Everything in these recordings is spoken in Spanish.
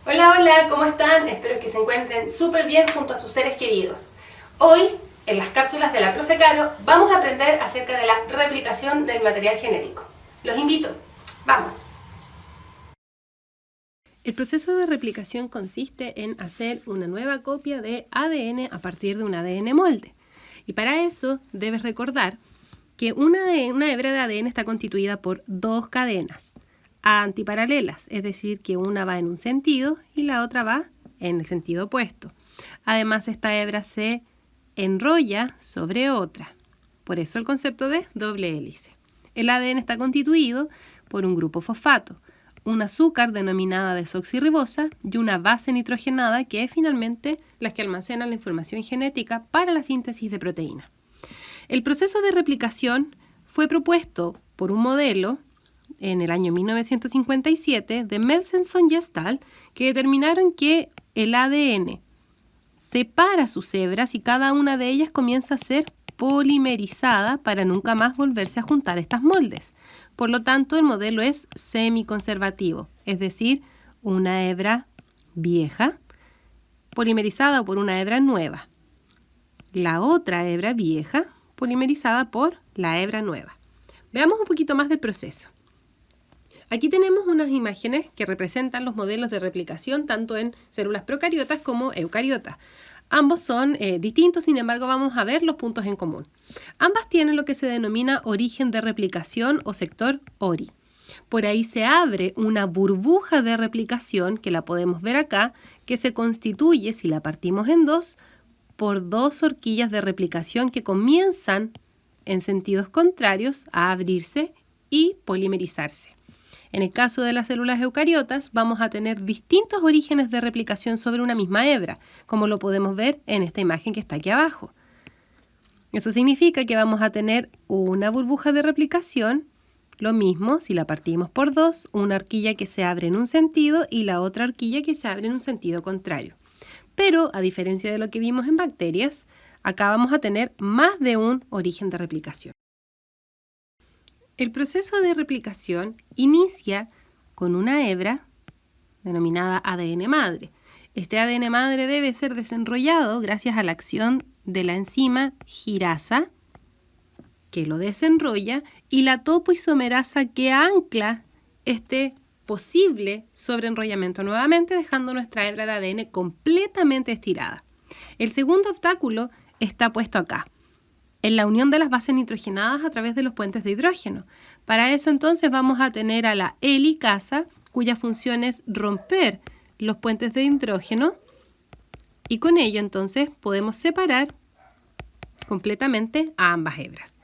Hola, hola, ¿cómo están? Espero que se encuentren súper bien junto a sus seres queridos. Hoy, en las cápsulas de la Profe Caro, vamos a aprender acerca de la replicación del material genético. Los invito, ¡vamos! El proceso de replicación consiste en hacer una nueva copia de ADN a partir de un ADN molde. Y para eso debes recordar que una hebra de ADN está constituida por dos cadenas antiparalelas, es decir, que una va en un sentido y la otra va en el sentido opuesto. Además, esta hebra se enrolla sobre otra. Por eso el concepto de doble hélice. El ADN está constituido por un grupo fosfato, un azúcar denominada desoxirribosa y una base nitrogenada que es finalmente las que almacenan la información genética para la síntesis de proteína. El proceso de replicación fue propuesto por un modelo en el año 1957 de Melsenson y Stahl, que determinaron que el ADN separa sus hebras y cada una de ellas comienza a ser polimerizada para nunca más volverse a juntar estas moldes. Por lo tanto, el modelo es semiconservativo, es decir, una hebra vieja polimerizada por una hebra nueva. La otra hebra vieja polimerizada por la hebra nueva. Veamos un poquito más del proceso. Aquí tenemos unas imágenes que representan los modelos de replicación tanto en células procariotas como eucariotas. Ambos son distintos, sin embargo vamos a ver los puntos en común. Ambas tienen lo que se denomina origen de replicación o sector ORI. Por ahí se abre una burbuja de replicación, que la podemos ver acá, que se constituye, si la partimos en dos, por dos horquillas de replicación que comienzan en sentidos contrarios a abrirse y polimerizarse. En el caso de las células eucariotas, vamos a tener distintos orígenes de replicación sobre una misma hebra, como lo podemos ver en esta imagen que está aquí abajo. Eso significa que vamos a tener una burbuja de replicación, lo mismo si la partimos por dos, una horquilla que se abre en un sentido y la otra horquilla que se abre en un sentido contrario. Pero, a diferencia de lo que vimos en bacterias, acá vamos a tener más de un origen de replicación. El proceso de replicación inicia con una hebra denominada ADN madre. Este ADN madre debe ser desenrollado gracias a la acción de la enzima girasa, que lo desenrolla, y la topoisomerasa que ancla este posible sobreenrollamiento nuevamente, dejando nuestra hebra de ADN completamente estirada. El segundo obstáculo está puesto acá, en la unión de las bases nitrogenadas a través de los puentes de hidrógeno. Para eso entonces vamos a tener a la helicasa, cuya función es romper los puentes de hidrógeno, y con ello entonces podemos separar completamente a ambas hebras.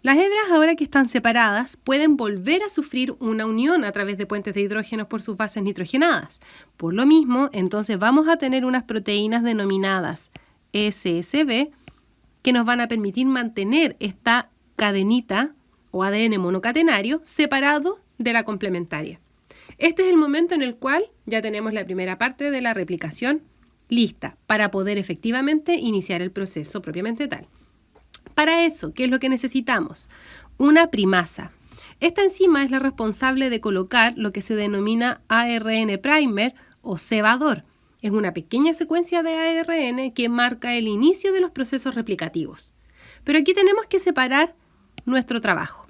Las hebras, ahora que están separadas, pueden volver a sufrir una unión a través de puentes de hidrógeno por sus bases nitrogenadas. Por lo mismo, entonces vamos a tener unas proteínas denominadas SSB, que nos van a permitir mantener esta cadenita o ADN monocatenario separado de la complementaria. Este es el momento en el cual ya tenemos la primera parte de la replicación lista para poder efectivamente iniciar el proceso propiamente tal. Para eso, ¿qué es lo que necesitamos? Una primasa. Esta enzima es la responsable de colocar lo que se denomina ARN primer o cebador. Es una pequeña secuencia de ARN que marca el inicio de los procesos replicativos. Pero aquí tenemos que separar nuestro trabajo.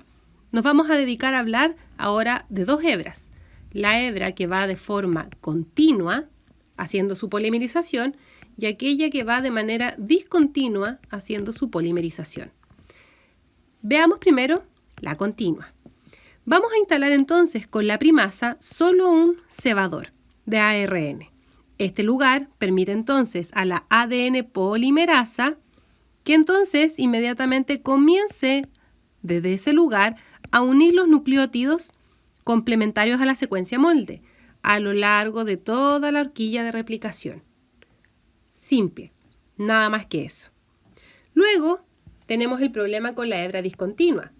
Nos vamos a dedicar a hablar ahora de dos hebras. La hebra que va de forma continua, haciendo su polimerización, y aquella que va de manera discontinua, haciendo su polimerización. Veamos primero la continua. Vamos a instalar entonces con la primasa solo un cebador de ARN. Este lugar permite entonces a la ADN polimerasa que entonces inmediatamente comience desde ese lugar a unir los nucleótidos complementarios a la secuencia molde a lo largo de toda la horquilla de replicación. Simple, nada más que eso. Luego tenemos el problema con la hebra discontinua,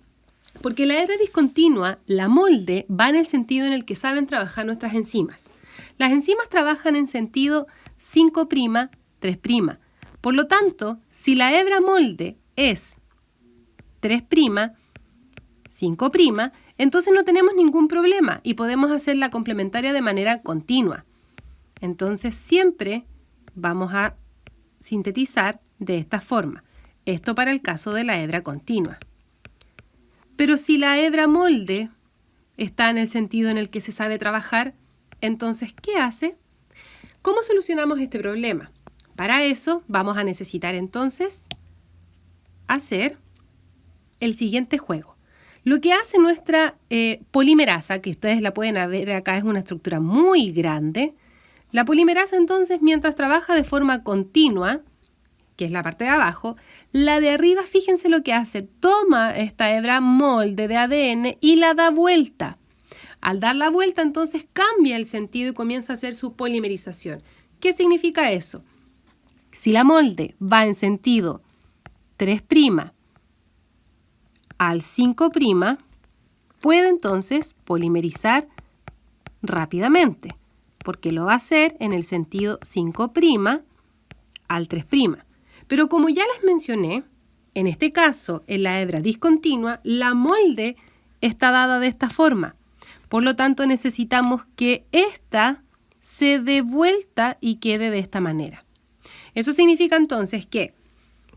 porque la hebra discontinua, la molde, va en el sentido en el que saben trabajar nuestras enzimas. Las enzimas trabajan en sentido 5', 3'. Por lo tanto, si la hebra molde es 3', 5', entonces no tenemos ningún problema y podemos hacer la complementaria de manera continua. Entonces siempre vamos a sintetizar de esta forma. Esto para el caso de la hebra continua. Pero si la hebra molde está en el sentido en el que se sabe trabajar, entonces, ¿qué hace? ¿Cómo solucionamos este problema? Para eso vamos a necesitar entonces hacer el siguiente juego. Lo que hace nuestra polimerasa, que ustedes la pueden ver acá, es una estructura muy grande. La polimerasa entonces, mientras trabaja de forma continua, que es la parte de abajo, la de arriba, fíjense lo que hace, toma esta hebra molde de ADN y la da vuelta. Al dar la vuelta, entonces cambia el sentido y comienza a hacer su polimerización. ¿Qué significa eso? Si la molde va en sentido 3' al 5', puede entonces polimerizar rápidamente, porque lo va a hacer en el sentido 5' al 3'. Pero como ya les mencioné, en este caso, en la hebra discontinua, la molde está dada de esta forma. Por lo tanto, necesitamos que esta se dé vuelta y quede de esta manera. Eso significa entonces que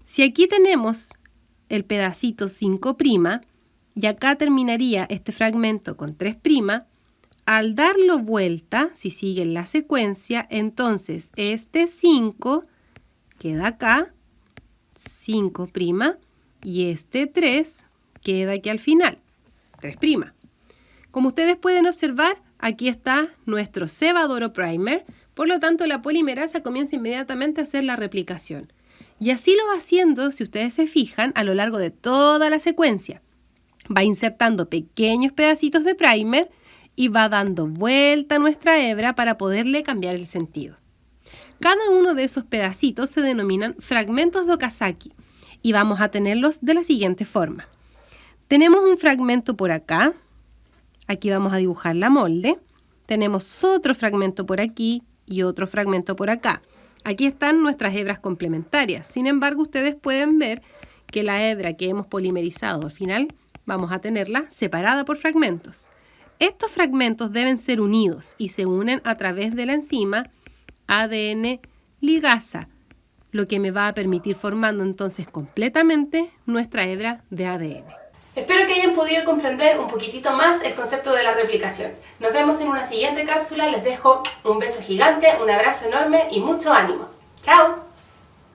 si aquí tenemos el pedacito 5' y acá terminaría este fragmento con 3', al darlo vuelta, si siguen la secuencia, entonces este 5 queda acá, 5', y este 3 queda aquí al final, 3'. Como ustedes pueden observar, aquí está nuestro cebadoro primer, por lo tanto la polimerasa comienza inmediatamente a hacer la replicación. Y así lo va haciendo, si ustedes se fijan, a lo largo de toda la secuencia. Va insertando pequeños pedacitos de primer y va dando vuelta a nuestra hebra para poderle cambiar el sentido. Cada uno de esos pedacitos se denominan fragmentos de Okazaki y vamos a tenerlos de la siguiente forma. Tenemos un fragmento por acá, aquí vamos a dibujar la molde, tenemos otro fragmento por aquí y otro fragmento por acá. Aquí están nuestras hebras complementarias, sin embargo ustedes pueden ver que la hebra que hemos polimerizado al final vamos a tenerla separada por fragmentos. Estos fragmentos deben ser unidos y se unen a través de la enzima ADN ligasa, lo que me va a permitir formando entonces completamente nuestra hebra de ADN. Espero que hayan podido comprender un poquitito más el concepto de la replicación. Nos vemos en una siguiente cápsula, les dejo un beso gigante, un abrazo enorme y mucho ánimo. ¡Chao!